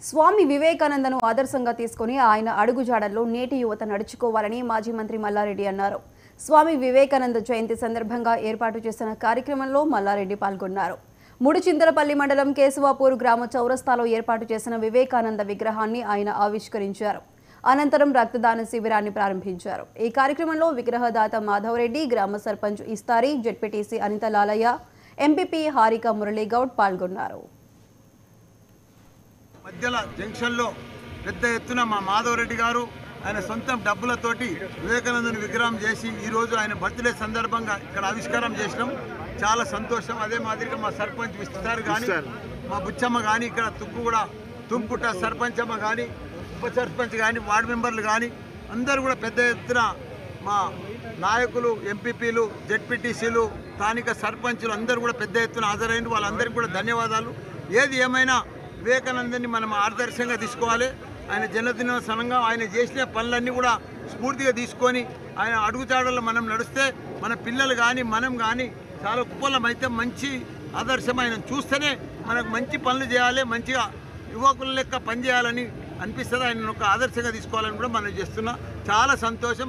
స్వామి వివేకానందను ఆదర్శంగా తీసుకుని ఆయన అడుగుజాడల్లో నేటి యువత నడుచుకోవాలని మాజీ మంత్రి మల్లారెడ్డి అన్నారు. స్వామి వివేకానంద జయంతి సందర్భంగా ఏర్పాటు చేసిన కార్యక్రమంలో మల్లారెడ్డి పాల్గొన్నారు. ముడిచింతలపల్లి మండలం కేశవాపూర్ గ్రామ చౌరస్తాలో ఏర్పాటు చేసిన వివేకానంద విగ్రహాన్ని ఆయన ఆవిష్కరించారు. అనంతరం రక్తదాన శిబిరాన్ని ప్రారంభించారు. ఈ కార్యక్రమంలో విగ్రహదాత మాధవరెడ్డి, గ్రామ సర్పంచ్ ఇస్తారి, జెడ్పీటీసీ అనిత లాలయ్య, ఎంపీపీ హారిక మురళీగౌడ్ పాల్గొన్నారు. మధ్యల జంక్షన్లో పెద్ద ఎత్తున మా మాధవరెడ్డి గారు ఆయన సొంతం డబ్బులతోటి వివేకానందుని విగ్రహం చేసి ఈరోజు ఆయన బర్త్డే సందర్భంగా ఇక్కడ ఆవిష్కారం చేసినాం. చాలా సంతోషం. అదే మాదిరిగా మా సర్పంచ్ విస్తారు కానీ, మా బుచ్చమ్మ కానీ, ఇక్కడ తుంపుట సర్పంచమ్మ కానీ, ఉప సర్పంచ్ కానీ, వార్డు మెంబర్లు కానీ అందరూ కూడా పెద్ద ఎత్తున మా నాయకులు, ఎంపీపీలు, జెడ్పీటీసీలు, స్థానిక సర్పంచులు అందరూ కూడా పెద్ద ఎత్తున హాజరైన వాళ్ళందరికీ కూడా ధన్యవాదాలు. ఏది ఏమైనా వివేకానందని మనం ఆదర్శంగా తీసుకోవాలి. ఆయన జన్మదినోత్సవంగా ఆయన చేసిన పనులన్నీ కూడా స్ఫూర్తిగా తీసుకొని ఆయన అడుగుజాడల్లో మనం నడిస్తే మన పిల్లలు కానీ మనం కానీ చాలా కుప్పలమైతే మంచి ఆదర్శం ఆయన చూస్తేనే మనకు మంచి పనులు చేయాలి, మంచిగా యువకుల లెక్క పనిచేయాలని అనిపిస్తుంది. ఆయన ఒక ఆదర్శంగా తీసుకోవాలని కూడా మనం చేస్తున్నాం. చాలా సంతోషం.